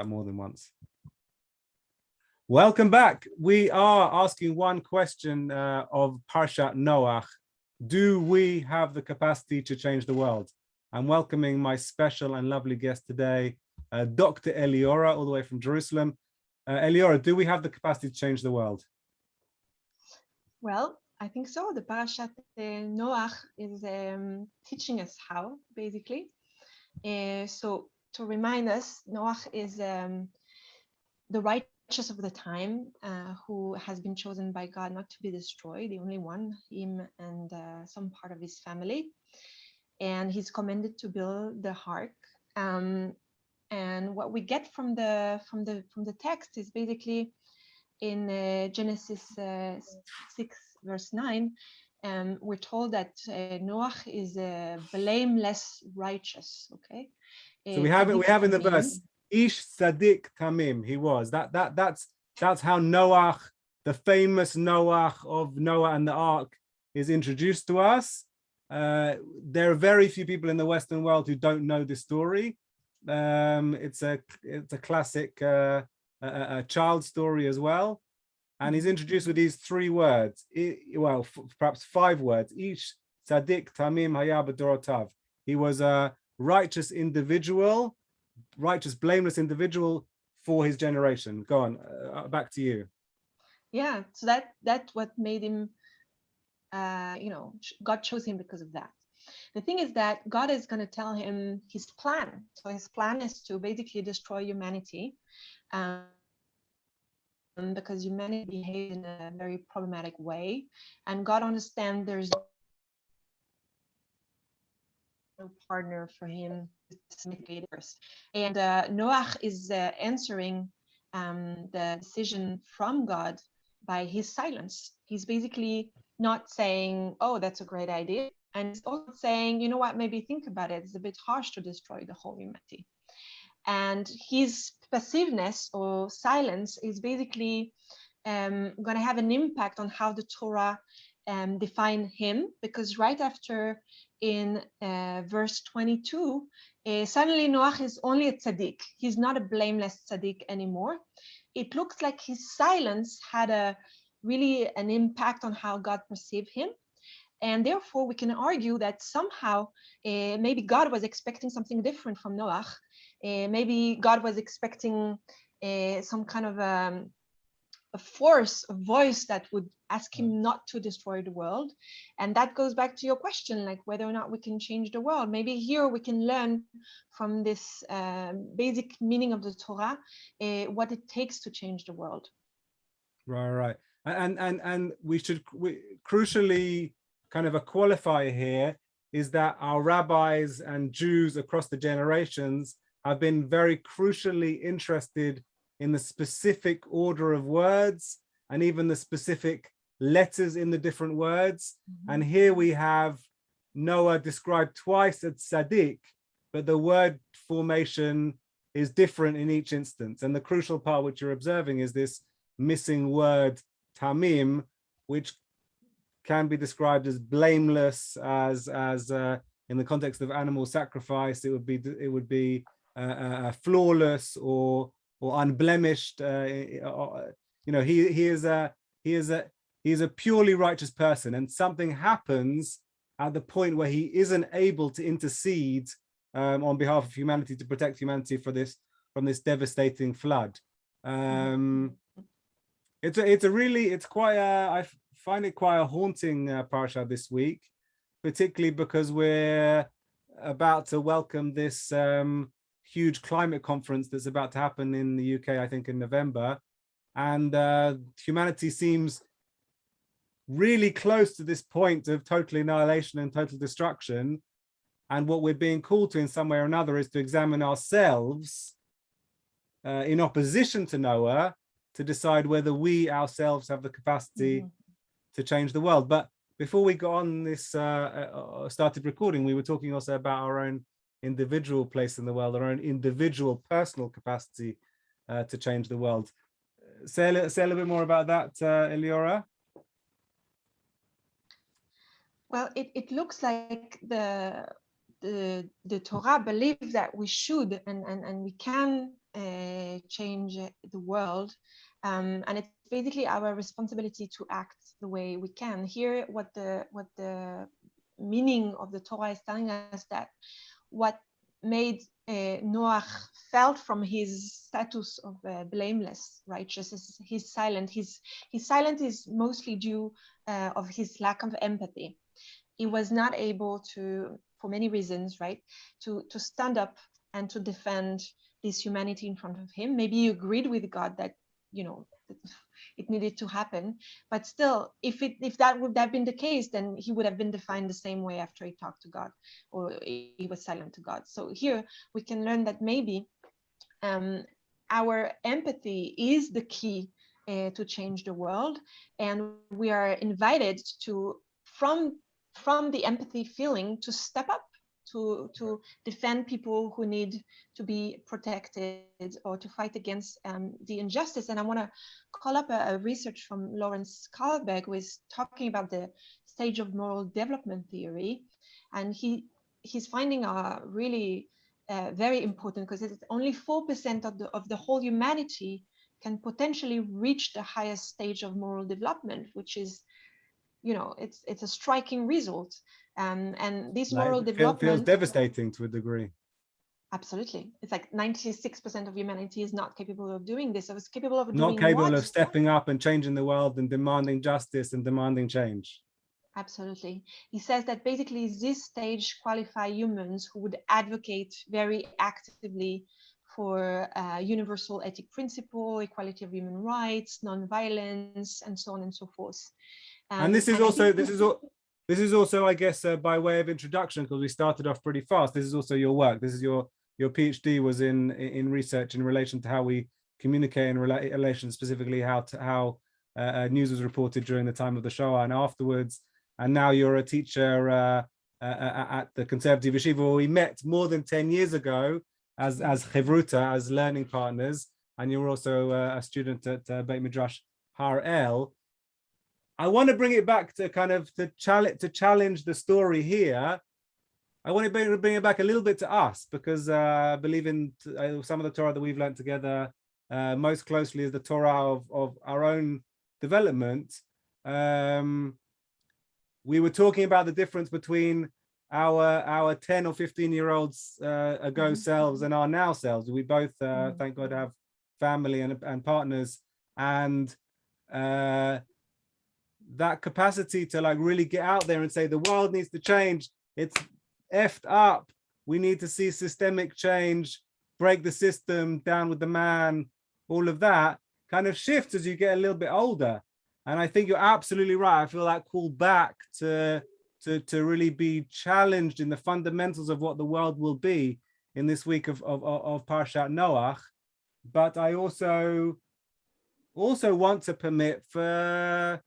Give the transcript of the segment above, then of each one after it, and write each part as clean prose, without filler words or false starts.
that more than once. Welcome back. We are asking one question of Parshat Noach. Do we have the capacity to change the world? I'm welcoming my special and lovely guest today, Dr. Eliora, all the way from Jerusalem. Eliora, do we have the capacity to change the world? Well, I think so. The Parashat Noach is teaching us how, basically. So to remind us, Noach is the righteous of the time who has been chosen by God not to be destroyed, the only one, him and some part of his family. And he's commanded to build the ark. And what we get from the text is basically in Genesis 6 verse 9, we're told that Noach is a blameless righteous. Okay, so we have in the verse Ish Tzaddik Tamim. He was that's how Noach, the famous Noach of Noah and the Ark, is introduced to us. There are very few people in the Western world who don't know this story. It's a classic a child story as well, and he's introduced with these three words, well, perhaps five words. Each tzaddik tamim haya b'dorotav. He was a righteous individual, righteous, blameless individual for his generation. Go on, back to you. Yeah, so that's what made him, God chose him because of that. The thing is that God is going to tell him his plan. So his plan is to basically destroy humanity, because humanity behaves in a very problematic way, and God understands there's no partner for him to mitigate first. And Noach is answering the decision from God by his silence. He's basically not saying, "Oh, that's a great idea," and he's also saying, "You know what? Maybe think about it. It's a bit harsh to destroy the whole humanity." And his passiveness or silence is basically going to have an impact on how the Torah define him, because right after in verse 22, suddenly Noach is only a tzaddik. He's not a blameless tzaddik anymore. It looks like his silence had really an impact on how God perceived him. And therefore, we can argue that somehow maybe God was expecting something different from Noach. Maybe God was expecting some kind of a force, a voice that would ask him not to destroy the world. And that goes back to your question, like whether or not we can change the world. Maybe here we can learn from this basic meaning of the Torah what it takes to change the world. Right. And we crucially, kind of a qualifier here is that our rabbis and Jews across the generations have been very crucially interested in the specific order of words and even the specific letters in the different words. And here we have Noah described twice as tzaddik, but the word formation is different in each instance. And the crucial part which you're observing is this missing word tamim, which can be described as blameless, as in the context of animal sacrifice, it would be flawless or unblemished. He is a purely righteous person, and something happens at the point where he isn't able to intercede on behalf of humanity to protect humanity from this devastating flood. I find it quite a haunting parsha this week, particularly because we're about to welcome this huge climate conference that's about to happen in the UK, I think in November. And humanity seems really close to this point of total annihilation and total destruction. And what we're being called to in some way or another is to examine ourselves in opposition to Noah, to decide whether we ourselves have the capacity to change the world. But before we got on this, started recording, we were talking also about our own individual place in the world, our own individual personal capacity to change the world. Say a little bit more about that, Eliora. Well, it looks like the Torah believes that we should and we can change the world. And it's basically our responsibility to act the way we can. Here, what the meaning of the Torah is telling us, that what made Noach felt from his status of blameless, righteous, is he's silent. His silence is mostly due of his lack of empathy. He was not able to, for many reasons, right, to stand up and to defend this humanity in front of him. Maybe you agreed with God that, you know, it needed to happen, but still, if that would have been the case, then he would have been defined the same way after he talked to God, or he was silent to God. So here we can learn that maybe our empathy is the key to change the world, and we are invited to, from the empathy feeling, to step up to defend people who need to be protected, or to fight against the injustice. And I want to call up a research from Lawrence Karlberg, who is talking about the stage of moral development theory, and he's finding a really very important, because it's only 4% of the whole humanity can potentially reach the highest stage of moral development, which is, you know, it's a striking result. And this moral development feels devastating to a degree. Absolutely. It's like 96% of humanity is not capable of doing this. So it's capable of not doing capable what? of stepping up and changing the world and demanding justice and demanding change. Absolutely. He says that basically this stage qualify humans who would advocate very actively for universal ethic principle, equality of human rights, non-violence, and so on and so forth. And this is also, I guess, by way of introduction, because we started off pretty fast. This is also your work. This is your PhD was in research in relation to how we communicate in relation, specifically how news was reported during the time of the Shoah and afterwards. And now you're a teacher at the Conservative Yeshiva, where we met more than 10 years ago as Havruta, as learning partners. And you're also a student at Beit Midrash Har El. I want to bring it back to kind of to challenge the story here. I want to bring it back a little bit to us, because I believe in some of the Torah that we've learned together most closely is the Torah of our own development. We were talking about the difference between our 10 or 15-year-olds ago selves and our now selves. We both, thank God, have family and partners, and that capacity to like really get out there and say the world needs to change. It's effed up. We need to see systemic change, break the system, down with the man. All of that kind of shifts as you get a little bit older. And I think you're absolutely right. I feel that call back to really be challenged in the fundamentals of what the world will be in this week of Parshat Noach. But I also want to permit for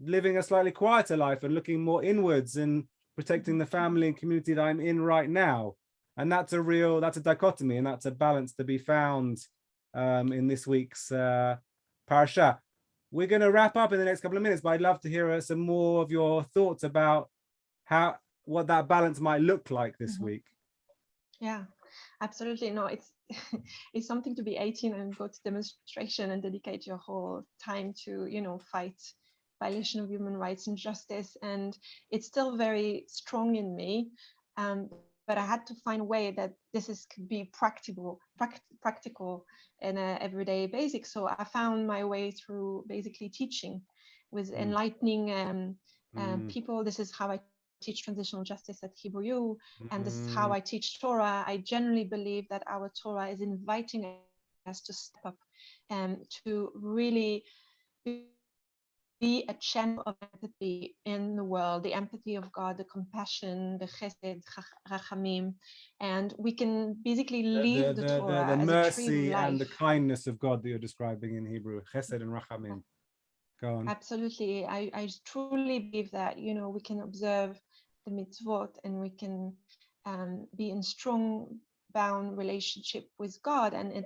living a slightly quieter life and looking more inwards and protecting the family and community that I'm in right now. And that's a dichotomy, and that's a balance to be found in this week's Parsha. We're going to wrap up in the next couple of minutes, but I'd love to hear some more of your thoughts about what that balance might look like this week. Yeah, absolutely. No, it's something to be 18 and go to demonstration and dedicate your whole time to, fight violation of human rights and justice. And it's still very strong in me. But I had to find a way that could be practical in an everyday basic. So I found my way through basically teaching with enlightening people. This is how I teach transitional justice at Hebrew U, and this is how I teach Torah. I generally believe that our Torah is inviting us to step up and to really be a channel of empathy in the world, the empathy of God, the compassion, the chesed, rachamim, and we can basically leave the Torah the as mercy a tree of life. And the kindness of God that you're describing in Hebrew, chesed and rachamim. Go on. Absolutely, I truly believe that we can observe the mitzvot and we can be in strong bound relationship with God, and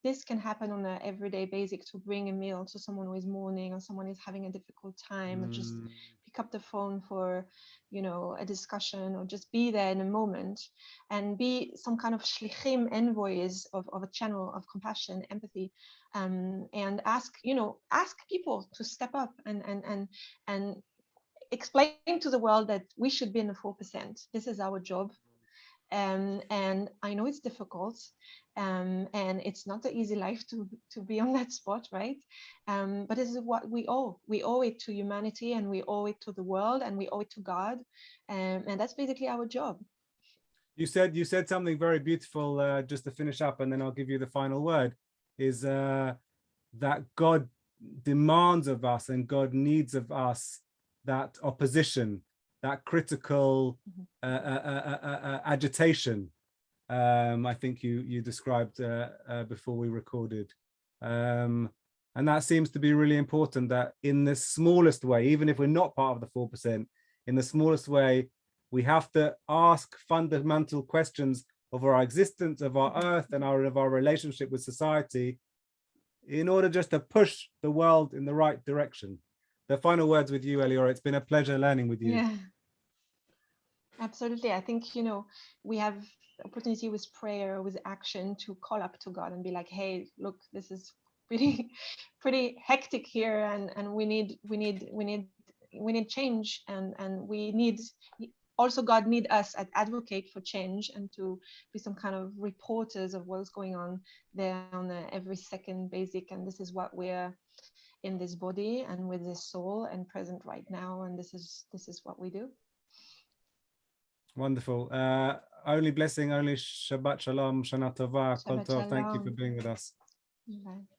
this can happen on an everyday basis, to bring a meal to someone who is mourning or someone is having a difficult time, or just pick up the phone for, a discussion, or just be there in a moment and be some kind of shlichim, envoys of a channel of compassion, empathy, and ask people to step up and explain to the world that we should be in the 4%. This is our job. And I know it's difficult, and it's not an easy life to be on that spot, right? But this is what we owe. We owe it to humanity, and we owe it to the world, and we owe it to God, and that's basically our job. You said something very beautiful, just to finish up, and then I'll give you the final word, is that God demands of us and God needs of us that opposition, that critical agitation. I think you described before we recorded. And that seems to be really important, that in the smallest way, even if we're not part of the 4%, in the smallest way, we have to ask fundamental questions of our existence, of our earth, and of our relationship with society, in order just to push the world in the right direction. The final words with you, Eliora. It's been a pleasure learning with you. Yeah, absolutely. I think, we have opportunity with prayer, with action, to call up to God and be like, hey, look, this is pretty hectic here, and we need change, and we need also, God need us as advocate for change, and to be some kind of reporters of what's going on there on every second basic. And this is what we're in this body and with this soul and present right now. And this is what we do. Wonderful. Only blessing, only Shabbat Shalom, Shana Tova, Kol Tov. Thank you for being with us. Bye.